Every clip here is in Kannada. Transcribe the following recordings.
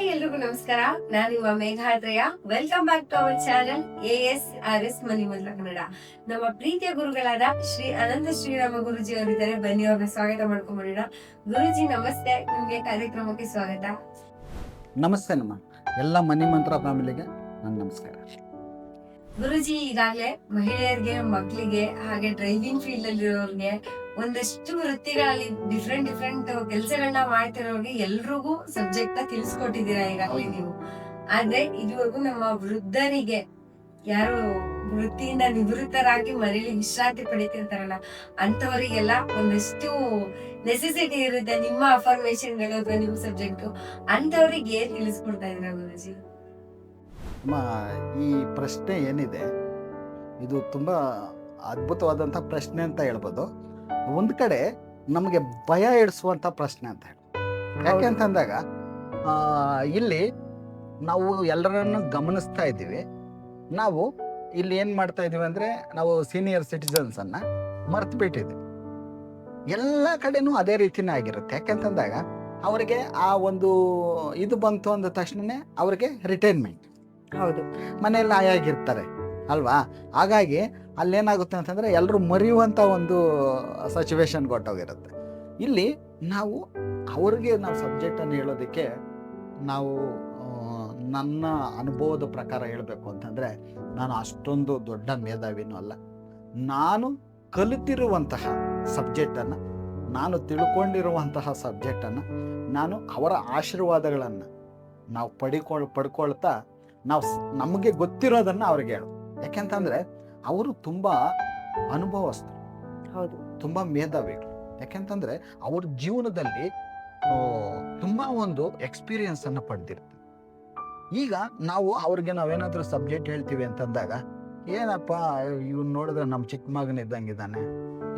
ಹಾಯ್ ಎಲ್ರಿಗೂ ನಮಸ್ಕಾರ. ನಾನು ನಿಮ್ಮ ಮೇಘಾದ್ರಯ. Welcome back to our channel ASRS money ಮೊದಲ ಕನ್ನಡ. ನಮ್ಮ ಪ್ರೀತಿಯ ಗುರುಗಳಾದ ಶ್ರೀ ಅನಂತ ಶ್ರೀರಾಮ ಗುರುಜಿ ಅವರಿದ್ದಾರೆ. ಬನ್ನಿ ಅವ್ರನ್ನ ಸ್ವಾಗತ ಮಾಡ್ಕೊಂಡ್ಬಿಡೋಣ. ಗುರುಜಿ ನಮಸ್ತೆ, ನಿಮ್ಗೆ ಕಾರ್ಯಕ್ರಮಕ್ಕೆ ಸ್ವಾಗತ. ನಮಸ್ತೆ ನಮ್ಮ ಎಲ್ಲ ಮನಿ ಮಂತ್ರ ಫ್ಯಾಮಿಲಿಗೆ ನನ್ನ ನಮಸ್ಕಾರ. ಗುರುಜಿ ಈಗಾಗಲೇ ಮಹಿಳೆಯರಿಗೆ, ಮಕ್ಕಳಿಗೆ, ಹಾಗೆ ಡ್ರೈವಿಂಗ್ ಫೀಲ್ಡ್ ಅಲ್ಲಿರೋರ್ಗೆ, ಒಂದಷ್ಟು ವೃತ್ತಿಗಳಲ್ಲಿ ಡಿಫ್ರೆಂಟ್ ಕೆಲಸಗಳನ್ನ ಮಾಡ್ತಿರೋರ್ಗೆ ಎಲ್ರಿಗೂ ಸಬ್ಜೆಕ್ಟ್ ನ ತಿಳಿಸ್ಕೊಟ್ಟಿದ್ದೀರಾ ಈಗಾಗಲೇ ನೀವು. ಆದ್ರೆ ಇದುವರೆಗೂ ನಮ್ಮ ವೃದ್ಧರಿಗೆ, ಯಾರು ವೃತ್ತಿಯಿಂದ ನಿವೃತ್ತರಾಗಿ ಮನೇಲಿ ವಿಶ್ರಾಂತಿ ಪಡಿತಿರ್ತಾರಲ್ಲ, ಅಂತವರಿಗೆಲ್ಲ ಒಂದಷ್ಟು ನೆಸೆಸಿಟಿ ಇರುತ್ತೆ ನಿಮ್ಮ ಅಫರ್ಮೇಶನ್ಗಳು ಅಥವಾ ನಿಮ್ಮ ಸಬ್ಜೆಕ್ಟ್. ಅಂತವ್ರಿಗೆ ಏನ್ ತಿಳಿಸ್ಕೊಡ್ತಾ ಇದ್ದೀರಾ ಗುರುಜಿ? ಈ ಪ್ರಶ್ನೆ ಏನಿದೆ ಇದು ತುಂಬ ಅದ್ಭುತವಾದಂಥ ಪ್ರಶ್ನೆ ಅಂತ ಹೇಳ್ಬೋದು. ಒಂದು ಕಡೆ ನಮಗೆ ಭಯ ಇಡಿಸುವಂಥ ಪ್ರಶ್ನೆ ಅಂತ ಹೇಳಿ, ಯಾಕೆ ಅಂತಂದಾಗ ಇಲ್ಲಿ ನಾವು ಎಲ್ಲರನ್ನು ಗಮನಿಸ್ತಾ ಇದ್ದೀವಿ. ನಾವು ಇಲ್ಲಿ ಏನು ಮಾಡ್ತಾ ಇದ್ದೀವಿ ಅಂದರೆ, ನಾವು ಸೀನಿಯರ್ ಸಿಟಿಸನ್ಸನ್ನು ಮರ್ತು ಬಿಟ್ಟಿದ್ದೀವಿ. ಎಲ್ಲ ಕಡೆನೂ ಅದೇ ರೀತಿನೇ ಆಗಿರುತ್ತೆ. ಯಾಕೆಂತಂದಾಗ ಅವರಿಗೆ ಆ ಒಂದು ಇದು ಬಂತು ಅಂದ ತಕ್ಷಣವೇ ಅವರಿಗೆ ರಿಟೈರ್ಮೆಂಟ್, ಹೌದು, ಮನೆಯಲ್ಲಿ ಆಯಾಗಿರ್ತಾರೆ ಅಲ್ವಾ. ಹಾಗಾಗಿ ಅಲ್ಲೇನಾಗುತ್ತೆ ಅಂತಂದರೆ ಎಲ್ಲರೂ ಮರೆಯುವಂಥ ಒಂದು ಸಿಚುವೇಶನ್ ಕೊಟ್ಟೋಗಿರುತ್ತೆ. ಇಲ್ಲಿ ನಾವು ಅವ್ರಿಗೆ ನಾವು ಸಬ್ಜೆಕ್ಟನ್ನು ಹೇಳೋದಕ್ಕೆ ನಾವು ನನ್ನ ಅನುಭವದ ಪ್ರಕಾರ ಹೇಳಬೇಕು ಅಂತಂದರೆ, ನಾನು ಅಷ್ಟೊಂದು ದೊಡ್ಡ ಮೇಧಾವಿನೂ ಅಲ್ಲ. ನಾನು ಕಲಿತಿರುವಂತಹ ಸಬ್ಜೆಕ್ಟನ್ನು, ನಾನು ತಿಳ್ಕೊಂಡಿರುವಂತಹ ಸಬ್ಜೆಕ್ಟನ್ನು, ನಾನು ಅವರ ಆಶೀರ್ವಾದಗಳನ್ನು ನಾವು ಪಡ್ಕೊಳ್ತಾ ನಾವು ನಮಗೆ ಗೊತ್ತಿರೋದನ್ನು ಅವ್ರಿಗೆ ಹೇಳು. ಯಾಕೆಂತಂದರೆ ಅವರು ತುಂಬ ಅನುಭವಸ್ಥರು, ಹೌದು, ತುಂಬ ಮೇಧಾವಿಗಳು. ಯಾಕೆಂತಂದರೆ ಅವ್ರ ಜೀವನದಲ್ಲಿ ತುಂಬ ಒಂದು ಎಕ್ಸ್ಪೀರಿಯನ್ಸನ್ನು ಪಡೆದಿರ್ತಾರೆ. ಈಗ ನಾವು ನಾವೇನಾದರೂ ಸಬ್ಜೆಕ್ಟ್ ಹೇಳ್ತೀವಿ ಅಂತಂದಾಗ, ಏನಪ್ಪ ಇವ್ನು ನೋಡಿದ್ರೆ ನಮ್ಮ ಚಿಕ್ಕ ಮಗನ ಇದ್ದಂಗಿದ್ದಾನೆ,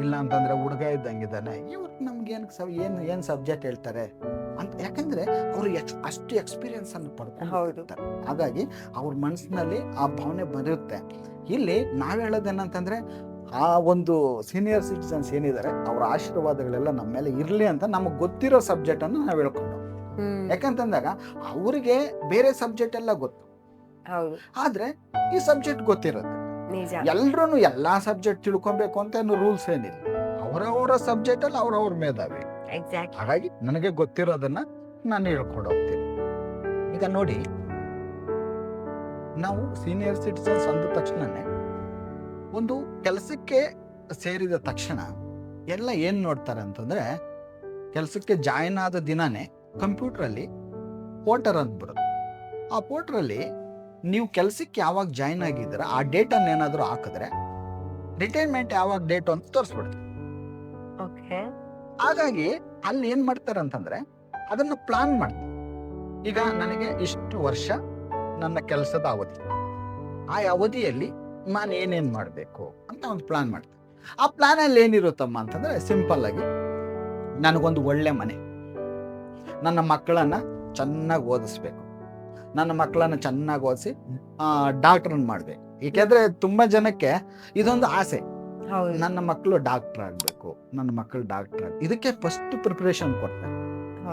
ಇಲ್ಲ ಅಂತಂದರೆ ಹುಡುಗ ಇದ್ದಂಗಿದ್ದಾನೆ, ಇವ್ರು ನಮ್ಗೇನು ಏನು ಸಬ್ಜೆಕ್ಟ್ ಹೇಳ್ತಾರೆ ಅಂತ. ಯಾಕಂದರೆ ಅವರು ಅಷ್ಟು ಎಕ್ಸ್ಪೀರಿಯನ್ಸನ್ನು ಪಡ್ಕೊಂಡಿರ್ತಾರೆ. ಹಾಗಾಗಿ ಅವ್ರ ಮನಸ್ಸಿನಲ್ಲಿ ಆ ಭಾವನೆ ಬರುತ್ತೆ. ಇಲ್ಲಿ ನಾವು ಹೇಳೋದೇನಂತಂದರೆ, ಆ ಒಂದು ಸೀನಿಯರ್ ಸಿಟಿಸನ್ಸ್ ಏನಿದ್ದಾರೆ ಅವರ ಆಶೀರ್ವಾದಗಳೆಲ್ಲ ನಮ್ಮ ಮೇಲೆ ಇರಲಿ ಅಂತ ನಮಗೆ ಗೊತ್ತಿರೋ ಸಬ್ಜೆಕ್ಟನ್ನು ನಾವು ಹೇಳ್ಕೊಂಡು. ಯಾಕಂತಂದಾಗ ಅವರಿಗೆ ಬೇರೆ ಸಬ್ಜೆಕ್ಟ್ ಎಲ್ಲ ಗೊತ್ತು, ಆದರೆ ಈ ಸಬ್ಜೆಕ್ಟ್ ಗೊತ್ತಿರುತ್ತೆ. ಎಲ್ರೂ ಎಲ್ಲ ಸಬ್ಜೆಕ್ಟ್ ತಿಳ್ಕೊಬೇಕು ಅಂತ ಏನು ರೂಲ್ಸ್ ಏನಿಲ್ಲ. ಅವರವರ ಸಬ್ಜೆಕ್ಟಲ್ಲಿ ಅವ್ರವ್ರ ಮೇಧಾವಿ. ಹಾಗಾಗಿ ನನಗೆ ಗೊತ್ತಿರೋದನ್ನ ನಾನು ಹೇಳ್ಕೊಂಡು ಹೋಗ್ತೀನಿ. ಈಗ ನೋಡಿ, ನಾವು ಸೀನಿಯರ್ ಸಿಟಿಸನ್ಸ್ ಅಂದ ತಕ್ಷಣನೇ ಒಂದು ಕೆಲಸಕ್ಕೆ ಸೇರಿದ ತಕ್ಷಣ ಎಲ್ಲ ಏನು ನೋಡ್ತಾರೆ ಅಂತಂದರೆ, ಕೆಲಸಕ್ಕೆ ಜಾಯಿನ್ ಆದ ದಿನಾನೇ ಕಂಪ್ಯೂಟ್ರಲ್ಲಿ ಪೋರ್ಟರ್ ಅಂತ ಬರುತ್ತೆ. ಆ ಪೋರ್ಟ್ರಲ್ಲಿ ನೀವು ಕೆಲಸಕ್ಕೆ ಯಾವಾಗ ಜಾಯಿನ್ ಆಗಿದ್ದೀರ ಆ ಡೇಟನ್ನು ಏನಾದರೂ ಹಾಕಿದ್ರೆ ರಿಟೈರ್ಮೆಂಟ್ ಯಾವಾಗ ಡೇಟು ಅಂತ ತೋರಿಸ್ಬಿಡ್ತೀವಿ. ಹಾಗಾಗಿ ಅಲ್ಲಿ ಏನು ಮಾಡ್ತಾರೆ ಅಂತಂದರೆ, ಅದನ್ನು ಪ್ಲಾನ್ ಮಾಡ್ತಾರೆ. ಈಗ ನನಗೆ ಇಷ್ಟು ವರ್ಷ ನನ್ನ ಕೆಲಸದ ಅವಧಿ, ಆ ಅವಧಿಯಲ್ಲಿ ನಾನು ಏನೇನು ಮಾಡಬೇಕು ಅಂತ ಒಂದು ಪ್ಲಾನ್ ಮಾಡ್ತೀನಿ. ಆ ಪ್ಲಾನಲ್ಲಿ ಏನಿರುತ್ತಮ್ಮ ಅಂತಂದರೆ, ಸಿಂಪಲ್ ಆಗಿ ನನಗೊಂದು ಒಳ್ಳೆ ಮನೆ, ನನ್ನ ಮಕ್ಕಳನ್ನು ಚೆನ್ನಾಗಿ ಓದಿಸ್ಬೇಕು, ನನ್ನ ಮಕ್ಕಳನ್ನು ಚೆನ್ನಾಗಿ ಓದಿಸಿ ಡಾಕ್ಟ್ರನ್ನ ಮಾಡಬೇಕು. ಏಕೆಂದರೆ ತುಂಬ ಜನಕ್ಕೆ ಇದೊಂದು ಆಸೆ, ನನ್ನ ಮಕ್ಕಳು ಡಾಕ್ಟರ್ ಆಗಬೇಕು, ನನ್ನ ಮಕ್ಕಳು ಡಾಕ್ಟರ್ ಇದಕ್ಕೆ ಫಸ್ಟ್ ಪ್ರಿಪ್ರೇಷನ್ ಕೊಡ್ತಾರೆ.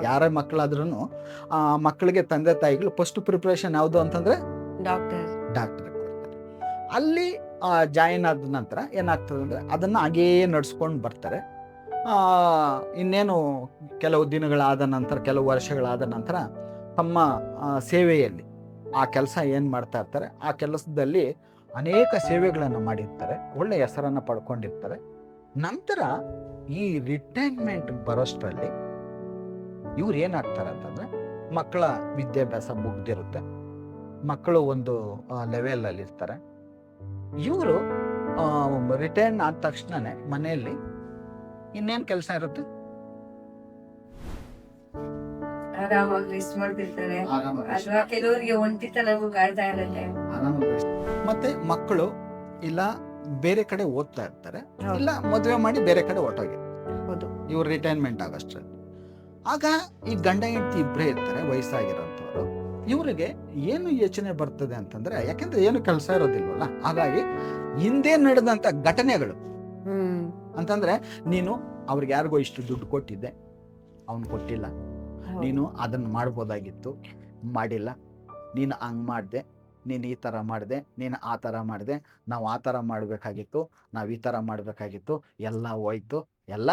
ಯಾರೇ ಮಕ್ಕಳಾದ್ರೂ ಮಕ್ಕಳಿಗೆ ತಂದೆ ತಾಯಿಗಳು ಫಸ್ಟ್ ಪ್ರಿಪ್ರೇಷನ್ ಯಾವುದು ಅಂತಂದರೆ ಡಾಕ್ಟರ್ ಕೊಡ್ತಾರೆ. ಅಲ್ಲಿ ಜಾಯಿನ್ ಆದ ನಂತರ ಏನಾಗ್ತದೆ ಅಂದರೆ, ಅದನ್ನು ಹಾಗೇ ನಡ್ಸ್ಕೊಂಡು ಬರ್ತಾರೆ. ಇನ್ನೇನು ಕೆಲವು ದಿನಗಳಾದ ನಂತರ, ಕೆಲವು ವರ್ಷಗಳಾದ ನಂತರ ತಮ್ಮ ಸೇವೆಯಲ್ಲಿ ಆ ಕೆಲಸ ಏನು ಮಾಡ್ತಾ ಇರ್ತಾರೆ, ಆ ಕೆಲಸದಲ್ಲಿ ಅನೇಕ ಸೇವೆಗಳನ್ನು ಮಾಡಿರ್ತಾರೆ, ಒಳ್ಳೆ ಹೆಸರನ್ನು ಪಡ್ಕೊಂಡಿರ್ತಾರೆ. ನಂತರ ಈ ರಿಟೈರ್ಮೆಂಟ್ ಬರೋಷ್ಟರಲ್ಲಿ ಇವ್ರು ಏನಾಗ್ತಾರೆ ಅಂತಂದರೆ, ಮಕ್ಕಳ ವಿದ್ಯಾಭ್ಯಾಸ ಮುಗ್ದಿರುತ್ತೆ, ಮಕ್ಕಳು ಒಂದು ಲೆವೆಲಲ್ಲಿ ಇರ್ತಾರೆ. ಇವರು ರಿಟೈರ್ನ್ ಆದ ತಕ್ಷಣನೇ ಮನೆಯಲ್ಲಿ ಇನ್ನೇನು ಕೆಲಸ ಇರುತ್ತೆ, ಆರಾಮಾಗಿ ರೆಸ್ಟ್ ಮಾಡ್ತಿರ್ತಾರೆ. ಅಥವಾ ಕೆಲವರಿಗೆ ಒಂಟಿತನವೂ ಕಾಡ್ತಾ ಇರುತ್ತೆ. ಮತ್ತೆ ಮಕ್ಕಳು ಇಲ್ಲ ಬೇರೆ ಕಡೆ ಓದ್ತಾ ಇರ್ತಾರೆ, ಇಲ್ಲ ಮದುವೆ ಮಾಡಿ ಬೇರೆ ಕಡೆ ಹೊರಟೋಗಿರ್ತಾರೆ ಇವ್ರು ರಿಟೈರ್ಮೆಂಟ್ ಆಗೋಷ್ಟ್ರಲ್ಲಿ. ಆಗ ಈ ಗಂಡ ಹೆಂಡತಿ ಇಬ್ಬರೇ ಇರ್ತಾರೆ, ವಯಸ್ಸಾಗಿರೋಂಥವ್ರು. ಇವರಿಗೆ ಏನು ಯೋಚನೆ ಬರ್ತದೆ ಅಂತಂದ್ರೆ, ಯಾಕೆಂದ್ರೆ ಏನು ಕೆಲಸ ಇರೋದಿಲ್ವಲ್ಲ, ಹಾಗಾಗಿ ಹಿಂದೆ ನಡೆದಂತ ಘಟನೆಗಳು ಅಂತಂದ್ರೆ, ನೀನು ಅವ್ರಿಗೆ ಯಾರಿಗೋ ಇಷ್ಟು ದುಡ್ಡು ಕೊಟ್ಟಿದ್ದೆ, ಅವ್ನು ಕೊಟ್ಟಿಲ್ಲ, ನೀನು ಅದನ್ನು ಮಾಡ್ಬೋದಾಗಿತ್ತು, ಮಾಡಿಲ್ಲ, ನೀನು ಹಂಗೆ ಮಾಡಿದೆ, ನೀನು ಈ ಥರ ಮಾಡಿದೆ, ನೀನು ಆ ಥರ ಮಾಡಿದೆ, ನಾವು ಆ ಥರ ಮಾಡಬೇಕಾಗಿತ್ತು, ನಾವು ಈ ಥರ ಮಾಡಬೇಕಾಗಿತ್ತು, ಎಲ್ಲ ಹೋಯ್ತು, ಎಲ್ಲ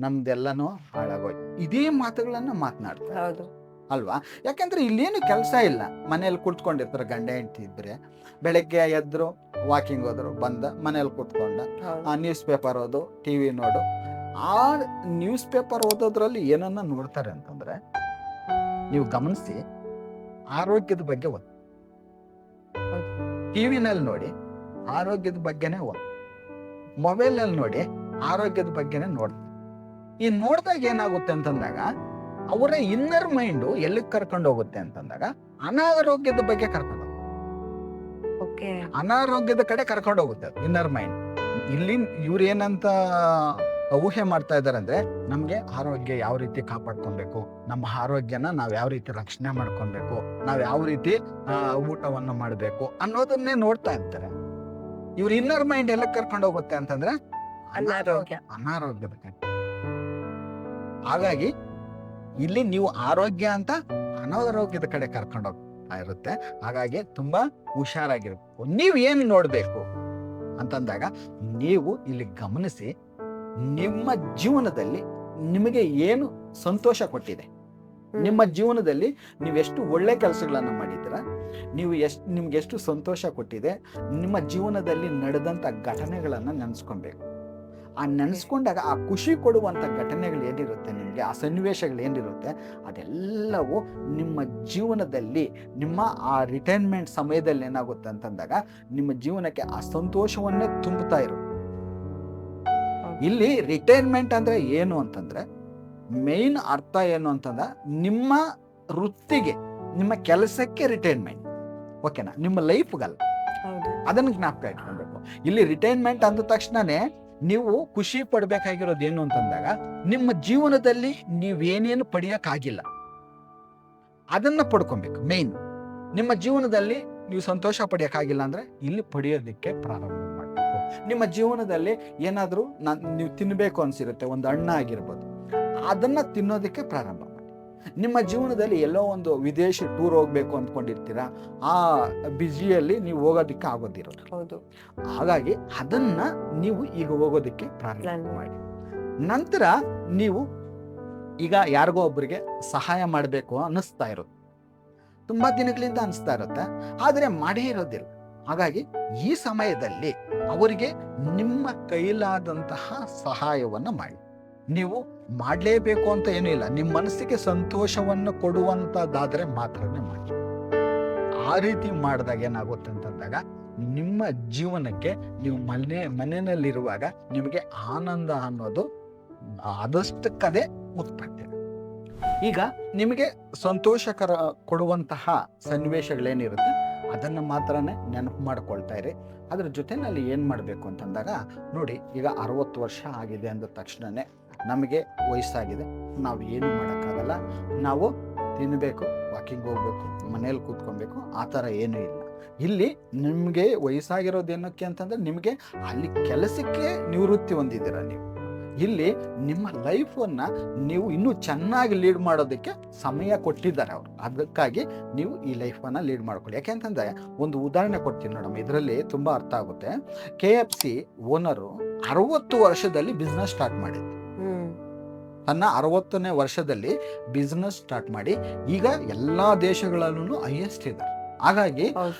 ನಮ್ದೆಲ್ಲನೂ ಹಾಳಾಗೋಯ್ತು. ಇದೇ ಮಾತುಗಳನ್ನು ಮಾತನಾಡ್ತಾರೆ ಹೌದು. ಅಲ್ವಾ? ಯಾಕೆಂದ್ರೆ ಇಲ್ಲೇನು ಕೆಲಸ ಇಲ್ಲ. ಮನೇಲಿ ಕುತ್ಕೊಂಡಿರ್ತಾರೆ ಗಂಡ ಹೆಂಡತಿ ಇದ್ರೆ, ಬೆಳಗ್ಗೆ ಎದ್ರು ವಾಕಿಂಗ್ ಹೋದ್ರು, ಬಂದ ಮನೇಲಿ ಕುತ್ಕೊಂಡ ನ್ಯೂಸ್ ಪೇಪರ್ ಓದು, ಟಿ ವಿ ನೋಡು. ಆ ನ್ಯೂಸ್ ಪೇಪರ್ ಓದೋದ್ರಲ್ಲಿ ಏನನ್ನ ನೋಡ್ತಾರೆ ಅಂತಂದ್ರೆ, ನೀವು ಗಮನಿಸಿ, ಆರೋಗ್ಯದ ಬಗ್ಗೆ ಓದಿ. ಟಿವಿನಲ್ಲಿ ನೋಡಿ ಆರೋಗ್ಯದ ಬಗ್ಗೆನೇ ಓದಿ, ಮೊಬೈಲ್ನಲ್ಲಿ ನೋಡಿ ಆರೋಗ್ಯದ ಬಗ್ಗೆನೇ ನೋಡ್ತಾರೆ. ಈ ನೋಡಿದಾಗ ಏನಾಗುತ್ತೆ ಅಂತಂದಾಗ ಅವರ ಇನ್ನರ್ ಮೈಂಡು ಎಲ್ಲಿಗೆ ಕರ್ಕೊಂಡು ಹೋಗುತ್ತೆ ಅಂತಂದಾಗ ಅನಾರೋಗ್ಯದ ಬಗ್ಗೆ ಕರ್ಕೊಂಡು ಹೋಗುತ್ತೆ, ಅನಾರೋಗ್ಯದ ಕಡೆ ಕರ್ಕೊಂಡು ಹೋಗುತ್ತೆ ಇನ್ನರ್ ಮೈಂಡ್. ಇಲ್ಲಿ ಇವ್ರು ಏನಂತ ಊಹೆ ಮಾಡ್ತಾ ಇದ್ದಾರೆ ಅಂದ್ರೆ, ನಮ್ಗೆ ಆರೋಗ್ಯ ಯಾವ ರೀತಿ ಕಾಪಾಡ್ಕೊಬೇಕು, ನಮ್ಮ ಆರೋಗ್ಯನ ನಾವ್ ಯಾವ ರೀತಿ ರಕ್ಷಣೆ ಮಾಡ್ಕೊಬೇಕು, ನಾವ್ ಯಾವ ರೀತಿ ಊಟವನ್ನು ಮಾಡ್ಬೇಕು ಅನ್ನೋದನ್ನೇ ನೋಡ್ತಾ ಇರ್ತಾರೆ. ಇವ್ರ ಇನ್ನರ್ ಮೈಂಡ್ ಎಲ್ಲ ಕರ್ಕೊಂಡು ಹೋಗುತ್ತೆ ಅಂತಂದ್ರೆ ಅನಾರೋಗ್ಯದ ಕಡೆ. ಹಾಗಾಗಿ ಇಲ್ಲಿ ನೀವು ಆರೋಗ್ಯ ಅಂತ ಅನಾರೋಗ್ಯದ ಕಡೆ ಕರ್ಕೊಂಡು ಹೋಗ್ತಾ ಇರುತ್ತೆ. ಹಾಗಾಗಿ ತುಂಬಾ ಹುಷಾರಾಗಿರ್ಬೇಕು. ನೀವ್ ಏನ್ ನೋಡ್ಬೇಕು ಅಂತಂದಾಗ, ನೀವು ಇಲ್ಲಿ ಗಮನಿಸಿ, ನಿಮ್ಮ ಜೀವನದಲ್ಲಿ ನಿಮಗೆ ಏನು ಸಂತೋಷ ಕೊಟ್ಟಿದೆ, ನಿಮ್ಮ ಜೀವನದಲ್ಲಿ ನೀವೆಷ್ಟು ಒಳ್ಳೆ ಕೆಲಸಗಳನ್ನ ಮಾಡಿದ್ದೀರಾ, ನಿಮ್ಗೆ ಎಷ್ಟು ಸಂತೋಷ ಕೊಟ್ಟಿದೆ, ನಿಮ್ಮ ಜೀವನದಲ್ಲಿ ನಡೆದಂತ ಘಟನೆಗಳನ್ನ ನೆನೆಸ್ಕೊಬೇಕು. ಆ ನೆನೆಸ್ಕೊಂಡಾಗ ಆ ಖುಷಿ ಕೊಡುವಂತ ಘಟನೆಗಳು ಏನಿರುತ್ತೆ, ನಿಮಗೆ ಆ ಸನ್ನಿವೇಶಗಳು ಏನಿರುತ್ತೆ, ಅದೆಲ್ಲವೂ ನಿಮ್ಮ ಜೀವನದಲ್ಲಿ, ನಿಮ್ಮ ಆ ರಿಟೈರ್ಮೆಂಟ್ ಸಮಯದಲ್ಲಿ ಏನಾಗುತ್ತೆ ಅಂತಂದಾಗ ನಿಮ್ಮ ಜೀವನಕ್ಕೆ ಆ ಸಂತೋಷವನ್ನೇ ತುಂಬುತ್ತಾ ಇರುತ್ತೆ. ಇಲ್ಲಿ ರಿಟೈರ್ಮೆಂಟ್ ಅಂದ್ರೆ ಏನು ಅಂತಂದ್ರೆ, ಮೇನ್ ಅರ್ಥ ಏನು ಅಂತಂದ್ರೆ, ನಿಮ್ಮ ವೃತ್ತಿಗೆ, ನಿಮ್ಮ ಕೆಲಸಕ್ಕೆ ರಿಟೈರ್ಮೆಂಟ್. ಓಕೆನಾ? ನಿಮ್ಮ ಲೈಫ್ಗಲ್ಲ. ಅದನ್ನ ಜ್ಞಾಪಕ ಇಟ್ಕೊಳ್ಬೇಕು. ಇಲ್ಲಿ ರಿಟೈರ್ಮೆಂಟ್ ಅಂದ ತಕ್ಷಣನೇ ನೀವು ಖುಷಿ ಪಡ್ಬೇಕಾಗಿರೋದು ಏನು ಅಂತಂದಾಗ, ನಿಮ್ಮ ಜೀವನದಲ್ಲಿ ನೀವೇನೇನು ಪಡೆಯಕ್ಕಾಗಿಲ್ಲ ಅದನ್ನ ಪಡ್ಕೊಬೇಕು. ಮೇನ್ ನಿಮ್ಮ ಜೀವನದಲ್ಲಿ ನೀವು ಸಂತೋಷ ಪಡೆಯಕ್ಕಾಗಿಲ್ಲ ಅಂದ್ರೆ ಇಲ್ಲಿ ಪಡೆಯೋದಕ್ಕೆ ಪ್ರಾರಂಭ ಮಾಡಬೇಕು. ನಿಮ್ಮ ಜೀವನದಲ್ಲಿ ಏನಾದ್ರೂ ನೀವು ತಿನ್ಬೇಕು ಅನ್ಸಿರುತ್ತೆ, ಒಂದು ಹಣ್ಣು ಆಗಿರ್ಬೋದು, ಅದನ್ನ ತಿನ್ನೋದಕ್ಕೆ ಪ್ರಾರಂಭ ಮಾಡಿ. ನಿಮ್ಮ ಜೀವನದಲ್ಲಿ ಎಲ್ಲೋ ಒಂದು ವಿದೇಶಿ ಟೂರ್ ಹೋಗ್ಬೇಕು ಅಂದ್ಕೊಂಡಿರ್ತೀರಾ, ಆ ಬಿಸಿಯಲ್ಲಿ ನೀವು ಹೋಗೋದಕ್ಕೆ ಆಗೋದಿರೋದು. ಹಾಗಾಗಿ ಅದನ್ನ ನೀವು ಈಗ ಹೋಗೋದಕ್ಕೆ ಪ್ರಾರಂಭ ಮಾಡಿ. ನಂತರ ನೀವು ಈಗ ಯಾರಿಗೋ ಒಬ್ಬರಿಗೆ ಸಹಾಯ ಮಾಡಬೇಕು ಅನ್ನಿಸ್ತಾ ಇರುತ್ತೆ, ತುಂಬಾ ದಿನಗಳಿಂದ ಅನಿಸ್ತಾ ಇರುತ್ತೆ, ಆದರೆ ಮಾಡೇ ಇರೋದಿಲ್ಲ. ಹಾಗಾಗಿ ಈ ಸಮಯದಲ್ಲಿ ಅವರಿಗೆ ನಿಮ್ಮ ಕೈಲಾದಂತಹ ಸಹಾಯವನ್ನ ಮಾಡಿ. ನೀವು ಮಾಡಲೇಬೇಕು ಅಂತ ಏನೂ ಇಲ್ಲ, ನಿಮ್ಮ ಮನಸ್ಸಿಗೆ ಸಂತೋಷವನ್ನು ಕೊಡುವಂತದ್ದಾದ್ರೆ ಮಾತ್ರನೇ ಮಾಡಿ. ಆ ರೀತಿ ಮಾಡಿದಾಗ ಏನಾಗುತ್ತೆ ಅಂತಂದಾಗ, ನಿಮ್ಮ ಜೀವನಕ್ಕೆ ನೀವು ಮನೆಯಲ್ಲಿರುವಾಗ ನಿಮಗೆ ಆನಂದ ಅನ್ನೋದು ಆದಷ್ಟಕ್ಕದೇ ಉತ್ಪತ್ತಿ. ಈಗ ನಿಮಗೆ ಸಂತೋಷಕರ ಕೊಡುವಂತಹ ಸನ್ನಿವೇಶಗಳೇನಿರುತ್ತೆ ಅದನ್ನು ಮಾತ್ರನೇ ನೆನಪು ಮಾಡ್ಕೊಳ್ತಾ ಇರಿ. ಅದ್ರ ಜೊತೆನಲ್ಲಿ ಏನು ಮಾಡಬೇಕು ಅಂತಂದಾಗ, ನೋಡಿ, ಈಗ 60 ವರ್ಷ ಆಗಿದೆ ಅಂದ ತಕ್ಷಣನೇ ನಮಗೆ ವಯಸ್ಸಾಗಿದೆ, ನಾವು ಏನು ಮಾಡೋಕ್ಕಾಗಲ್ಲ, ನಾವು ತಿನ್ನಬೇಕು, ವಾಕಿಂಗ್ ಹೋಗ್ಬೇಕು, ಮನೇಲಿ ಕೂತ್ಕೊಬೇಕು, ಆ ಥರ ಏನೂ ಇಲ್ಲ. ಇಲ್ಲಿ ನಿಮಗೆ ವಯಸ್ಸಾಗಿರೋದೇನಕ್ಕೆ ಅಂತಂದ್ರೆ, ನಿಮಗೆ ಅಲ್ಲಿ ಕೆಲಸಕ್ಕೆ ನಿವೃತ್ತಿ ಹೊಂದಿದ್ದೀರ. ನೀವು ಇಲ್ಲಿ ನಿಮ್ಮ ಲೈಫನ್ನು ನೀವು ಇನ್ನೂ ಚೆನ್ನಾಗಿ ಲೀಡ್ ಮಾಡೋದಕ್ಕೆ ಸಮಯ ಕೊಟ್ಟಿದ್ದಾರೆ ಅವರು. ಅದಕ್ಕಾಗಿ ನೀವು ಈ ಲೈಫನ್ನು ಲೀಡ್ ಮಾಡ್ಕೊಳ್ಳಿ. ಯಾಕೆಂತಂದ್ರೆ, ಒಂದು ಉದಾಹರಣೆ ಕೊಡ್ತೀನಿ ನೋಡಮ್ಮ, ಇದರಲ್ಲಿ ತುಂಬ ಅರ್ಥ ಆಗುತ್ತೆ. KFC ಓನರು 60 ವರ್ಷದಲ್ಲಿ ಬಿಸ್ನೆಸ್ ಸ್ಟಾರ್ಟ್ ಮಾಡಿದ್ರು. ತನ್ನ 60ನೇ ವರ್ಷದಲ್ಲಿ ಬಿಸ್ನೆಸ್ ಸ್ಟಾರ್ಟ್ ಮಾಡಿ ಈಗ ಎಲ್ಲ ದೇಶಗಳಲ್ಲೂ ಹೈಯೆಸ್ಟ್ ಇದ್ದಾರೆ. ಹಾಗಾಗಿ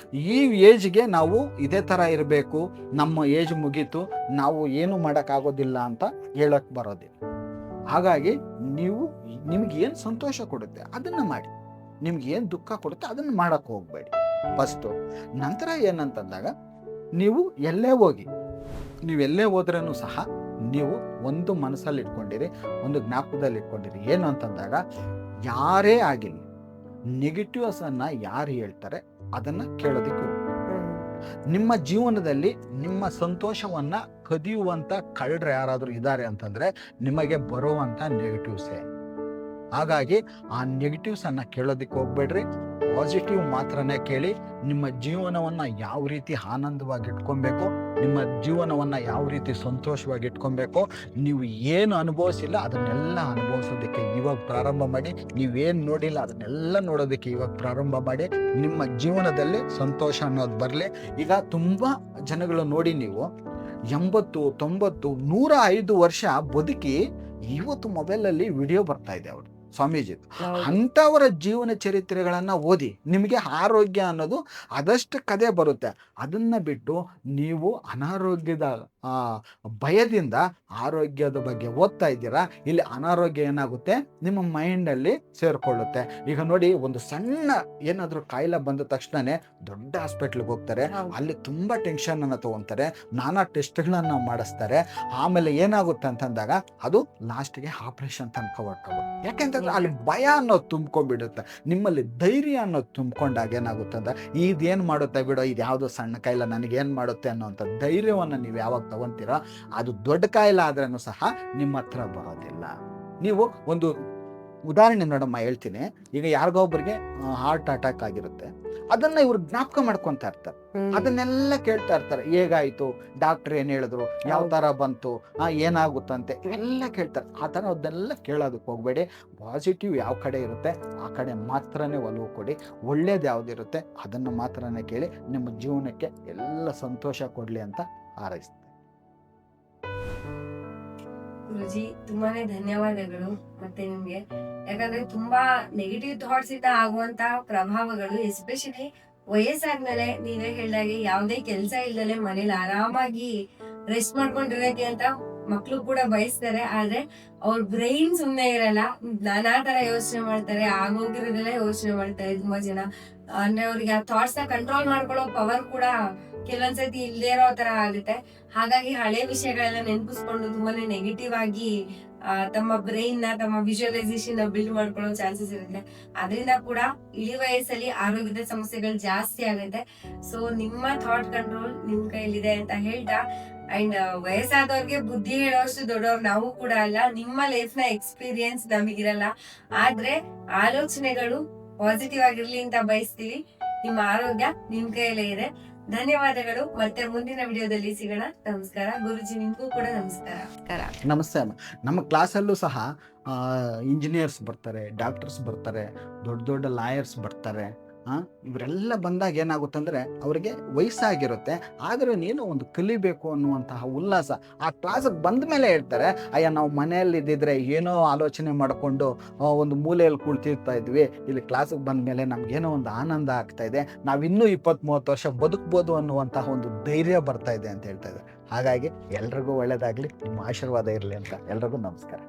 ಈ ಏಜ್ಗೆ ನಾವು ಇದೇ ಥರ ಇರಬೇಕು, ನಮ್ಮ ಏಜ್ ಮುಗೀತು, ನಾವು ಏನು ಮಾಡೋಕ್ಕಾಗೋದಿಲ್ಲ ಅಂತ ಹೇಳಕ್ ಬರೋದಿಲ್ಲ. ಹಾಗಾಗಿ ನಿಮ್ಗೆ ಏನು ಸಂತೋಷ ಕೊಡುತ್ತೆ ಅದನ್ನು ಮಾಡಿ, ನಿಮ್ಗೆ ಏನು ದುಃಖ ಕೊಡುತ್ತೆ ಅದನ್ನು ಮಾಡೋಕ್ಕೆ ಹೋಗಬೇಡಿ ಫಸ್ಟು. ನಂತರ ಏನಂತಂದಾಗ, ನೀವು ಎಲ್ಲೇ ಹೋಗಿ, ನೀವೆಲ್ಲೇ ಹೋದ್ರೂ ಸಹ ನೀವು ಒಂದು ಮನಸ್ಸಲ್ಲಿ ಇಟ್ಕೊಂಡಿರಿ, ಒಂದು ಜ್ಞಾಪಕದಲ್ಲಿ ಇಟ್ಕೊಂಡಿರಿ. ಏನು ಅಂತಂದಾಗ, ಯಾರೇ ಆಗಿಲ್ಲ, ನೆಗೆಟಿವ್ಸನ್ನು ಯಾರು ಹೇಳ್ತಾರೆ ಅದನ್ನು ಕೇಳೋದಕ್ಕೆ ಹೋಗಿ. ನಿಮ್ಮ ಜೀವನದಲ್ಲಿ ನಿಮ್ಮ ಸಂತೋಷವನ್ನ ಕದಿಯುವಂಥ ಕಳ್ಳರು ಯಾರಾದರೂ ಇದ್ದಾರೆ ಅಂತಂದರೆ ನಿಮಗೆ ಬರುವಂಥ ನೆಗೆಟಿವ್ಸೇ. ಹಾಗಾಗಿ ಆ ನೆಗೆಟಿವ್ಸನ್ನು ಕೇಳೋದಕ್ಕೆ ಹೋಗ್ಬೇಡ್ರಿ. ಪಾಸಿಟಿವ್ ಮಾತ್ರನೇ ಕೇಳಿ. ನಿಮ್ಮ ಜೀವನವನ್ನು ಯಾವ ರೀತಿ ಆನಂದವಾಗಿ ಇಟ್ಕೊಬೇಕು, ನಿಮ್ಮ ಜೀವನವನ್ನು ಯಾವ ರೀತಿ ಸಂತೋಷವಾಗಿ ಇಟ್ಕೊಬೇಕು, ನೀವು ಏನು ಅನುಭವಿಸಿಲ್ಲ ಅದನ್ನೆಲ್ಲ ಅನುಭವಿಸೋದಕ್ಕೆ ಇವಾಗ ಪ್ರಾರಂಭ ಮಾಡಿ. ನೀವೇನು ನೋಡಿಲ್ಲ ಅದನ್ನೆಲ್ಲ ನೋಡೋದಕ್ಕೆ ಇವಾಗ ಪ್ರಾರಂಭ ಮಾಡಿ. ನಿಮ್ಮ ಜೀವನದಲ್ಲಿ ಸಂತೋಷ ಅನ್ನೋದು ಬರಲಿ. ಈಗ ತುಂಬ ಜನಗಳು ನೋಡಿ, ನೀವು 80, 90, 105 ವರ್ಷ ಬದುಕಿ ಇವತ್ತು ಮೊಬೈಲಲ್ಲಿ ವಿಡಿಯೋ ಬರ್ತಾ ಇದೆ ಅವರು ಸ್ವಾಮೀಜಿ. ಅಂಥವರ ಜೀವನ ಚರಿತ್ರೆಗಳನ್ನು ಓದಿ. ನಿಮಗೆ ಆರೋಗ್ಯ ಅನ್ನೋದು ಅದಷ್ಟು ಕದೆ ಬರುತ್ತೆ. ಅದನ್ನು ಬಿಟ್ಟು ನೀವು ಅನಾರೋಗ್ಯದ ಭಯದಿಂದ ಆರೋಗ್ಯದ ಬಗ್ಗೆ ಓದ್ತಾ ಇದ್ದೀರಾ. ಇಲ್ಲಿ ಅನಾರೋಗ್ಯ ಏನಾಗುತ್ತೆ, ನಿಮ್ಮ ಮೈಂಡಲ್ಲಿ ಸೇರಿಕೊಳ್ಳುತ್ತೆ. ಈಗ ನೋಡಿ, ಒಂದು ಸಣ್ಣ ಏನಾದರೂ ಕಾಯಿಲೆ ಬಂದ ತಕ್ಷಣನೇ ದೊಡ್ಡ ಹಾಸ್ಪಿಟ್ಲಿಗೆ ಹೋಗ್ತಾರೆ. ಅಲ್ಲಿ ತುಂಬ ಟೆನ್ಷನನ್ನು ತೊಗೊತಾರೆ, ನಾನಾ ಟೆಸ್ಟ್ಗಳನ್ನು ಮಾಡಿಸ್ತಾರೆ. ಆಮೇಲೆ ಏನಾಗುತ್ತೆ ಅಂತಂದಾಗ ಅದು ಲಾಸ್ಟಿಗೆ ಆಪ್ರೇಷನ್ ತನಕ ಹೊರಟೋಗುತ್ತೆ. ಯಾಕೆಂತಂದ್ರೆ ಅಲ್ಲಿ ಭಯ ಅನ್ನೋದು ತುಂಬ್ಕೊಂಡ್ಬಿಡುತ್ತೆ. ನಿಮ್ಮಲ್ಲಿ ಧೈರ್ಯ ಅನ್ನೋದು ತುಂಬ್ಕೊಂಡಾಗ ಏನಾಗುತ್ತೆ ಅಂತ, ಇದೇನು ಮಾಡುತ್ತೆ ಬಿಡೋ, ಇದು ಯಾವುದೋ ಸಣ್ಣ ಕಾಯಿಲೆ ನನಗೇನು ಮಾಡುತ್ತೆ ಅನ್ನೋಂಥ ಧೈರ್ಯವನ್ನು ನೀವು ಯಾವಾಗ ತಗೊಂತೀರೋ, ಅದು ದೊಡ್ಡ ಕಾಯಿಲೆ ಆದ್ರೂ ಸಹ ನಿಮ್ಮ ಹತ್ರ ಬರೋದಿಲ್ಲ. ನೀವು ಒಂದು ಉದಾಹರಣೆ ನೋಡಮ್ಮ ಹೇಳ್ತೀನಿ. ಈಗ ಯಾರಿಗೋ ಒಬ್ಬರಿಗೆ ಹಾರ್ಟ್ ಅಟ್ಯಾಕ್ ಆಗಿರುತ್ತೆ, ಅದನ್ನ ಇವ್ರು ಜ್ಞಾಪಕ ಮಾಡ್ಕೊತಾ ಇರ್ತಾರೆ, ಅದನ್ನೆಲ್ಲ ಕೇಳ್ತಾ ಇರ್ತಾರೆ. ಹೇಗಾಯ್ತು, ಡಾಕ್ಟರ್ ಏನ್ ಹೇಳಿದ್ರು, ಯಾವ ತರ ಬಂತು, ಏನಾಗುತ್ತಂತೆ, ಇವೆಲ್ಲ ಕೇಳ್ತಾರೆ. ಆ ಥರ ಅದನ್ನೆಲ್ಲ ಕೇಳೋದಕ್ಕೆ ಹೋಗ್ಬೇಡಿ. ಪಾಸಿಟಿವ್ ಯಾವ ಕಡೆ ಇರುತ್ತೆ ಆ ಕಡೆ ಮಾತ್ರನೇ ಒಲವು ಕೊಡಿ. ಒಳ್ಳೇದು ಯಾವುದಿರುತ್ತೆ ಅದನ್ನು ಮಾತ್ರನೇ ಕೇಳಿ. ನಿಮ್ಮ ಜೀವನಕ್ಕೆ ಎಲ್ಲ ಸಂತೋಷ ಕೊಡಲಿ ಅಂತ ಹಾರೈಸ್ತೀನಿ. ಗುರುಜಿ, ತುಂಬಾನೇ ಧನ್ಯವಾದಗಳು. ಮತ್ತೆ ನಿಮ್ಗೆ, ಯಾಕಂದ್ರೆ ತುಂಬಾ ನೆಗೆಟಿವ್ ಥಾಟ್ಸ್ ಇಂದ ಆಗುವಂತ ಪ್ರಭಾವಗಳು, ಎಸ್ಪೆಷಲಿ ವಯಸ್ಸಾದ್ಮೇಲೆ ನೀವೇ ಹೇಳ್ದಾಗೆ ಯಾವುದೇ ಕೆಲಸ ಇಲ್ದಲೆ ಮನೇಲಿ ಆರಾಮಾಗಿ ರೆಸ್ಟ್ ಮಾಡ್ಕೊಂಡಿರಕ್ಕೆ ಅಂತ ಮಕ್ಳು ಕೂಡ ಬಯಸ್ತಾರೆ. ಆದ್ರೆ ಅವ್ರ ಬ್ರೈನ್ ಸುಮ್ನೆ ಇರಲ್ಲ, ನಾನಾ ತರ ಯೋಚನೆ ಮಾಡ್ತಾರೆ, ಆಗೋಗಿರೋದೆಲ್ಲ ಯೋಚನೆ ಮಾಡ್ತಾರೆ ತುಂಬಾ ಜನ. ಅಂದ್ರೆ ಅವ್ರಿಗೆ ಆ ಥಾಟ್ಸ್ ನ ಕಂಟ್ರೋಲ್ ಮಾಡ್ಕೊಳ್ಳೋ ಪವರ್ ಕೂಡ ಕೆಲವೊಂದ್ಸತಿ ಇಲ್ದೇ ಇರೋ ತರ ಆಗುತ್ತೆ. ಹಾಗಾಗಿ ಹಳೆ ವಿಷಯಗಳೆಲ್ಲ ನೆನಪಿಸ್ಕೊಂಡು ತುಂಬಾನೇ ನೆಗೆಟಿವ್ ಆಗಿ ತಮ್ಮ ಬ್ರೈನ್ ನ, ತಮ್ಮ ವಿಜುವಲೈಸೇಷನ್ ಬಿಲ್ಡ್ ಮಾಡ್ಕೊಳ್ಳೋ ಚಾನ್ಸಸ್ ಇರುತ್ತೆ. ಅದರಿಂದ ಕೂಡ ಇಳಿ ವಯಸ್ಸಲ್ಲಿ ಆರೋಗ್ಯದ ಸಮಸ್ಯೆಗಳು ಜಾಸ್ತಿ ಆಗುತ್ತೆ. ಸೊ ನಿಮ್ಮ ಥಾಟ್ ಕಂಟ್ರೋಲ್ ನಿಮ್ ಕೈಲಿದೆ ಅಂತ ಹೇಳ್ತಾ, ಅಂಡ್ ವಯಸ್ಸಾದವ್ರಿಗೆ ಬುದ್ಧಿ ಹೇಳೋಷ್ಟು ದೊಡ್ಡವ್ರು ನಾವು ಕೂಡ ಅಲ್ಲ. ನಿಮ್ಮ ಲೈಫ್ ನ ಎಕ್ಸ್ಪೀರಿಯನ್ಸ್ ನಮಗಿರಲ್ಲ, ಆದ್ರೆ ಆಲೋಚನೆಗಳು ಪಾಸಿಟಿವ್ ಆಗಿರ್ಲಿ ಅಂತ ಬಯಸ್ತೀವಿ. ನಿಮ್ಮ ಆರೋಗ್ಯ ನಿಮ್ ಕೈಯಲ್ಲೇ ಇದೆ. ಧನ್ಯವಾದಗಳು. ಮತ್ತೆ ಮುಂದಿನ ವಿಡಿಯೋದಲ್ಲಿ ಸಿಗೋಣ. ನಮಸ್ಕಾರ ಗುರುಜಿ, ನಿಮ್ಗೂ ಕೂಡ ನಮಸ್ಕಾರ. ನಮಸ್ತೆ ಅಮ್ಮ. ನಮ್ಮ ಕ್ಲಾಸಲ್ಲೂ ಸಹ ಇಂಜಿನಿಯರ್ಸ್ ಬರ್ತಾರೆ, ಡಾಕ್ಟರ್ಸ್ ಬರ್ತಾರೆ, ದೊಡ್ಡ ದೊಡ್ಡ ಲಾಯರ್ಸ್ ಬರ್ತಾರೆ. ಇವರೆಲ್ಲ ಬಂದಾಗ ಏನಾಗುತ್ತೆ ಅಂದರೆ, ಅವರಿಗೆ ವಯಸ್ಸಾಗಿರುತ್ತೆ, ಆದರೂ ನೀನು ಒಂದು ಕಲಿಬೇಕು ಅನ್ನುವಂತಹ ಉಲ್ಲಾಸ ಆ ಕ್ಲಾಸಿಗೆ ಬಂದ ಮೇಲೆ ಹೇಳ್ತಾರೆ. ಅಯ್ಯ, ನಾವು ಮನೆಯಲ್ಲಿ ಇದ್ದಿದ್ರೆ ಏನೋ ಆಲೋಚನೆ ಮಾಡಿಕೊಂಡು ಒಂದು ಮೂಲೆಯಲ್ಲಿ ಕುಳಿತಿರ್ತಾ ಇದ್ವಿ, ಇಲ್ಲಿ ಕ್ಲಾಸಿಗೆ ಬಂದ ಮೇಲೆ ನಮಗೇನೋ ಒಂದು ಆನಂದ ಆಗ್ತಾ ಇದೆ, ನಾವಿನ್ನೂ 20-30 ವರ್ಷ ಬದುಕ್ಬೋದು ಅನ್ನುವಂತಹ ಒಂದು ಧೈರ್ಯ ಬರ್ತಾ ಇದೆ ಅಂತ ಹೇಳ್ತಾ ಇದ್ದಾರೆ. ಹಾಗಾಗಿ ಎಲ್ರಿಗೂ ಒಳ್ಳೆಯದಾಗಲಿ, ನಿಮ್ಮ ಆಶೀರ್ವಾದ ಇರಲಿ ಅಂತ ಎಲ್ರಿಗೂ ನಮಸ್ಕಾರ.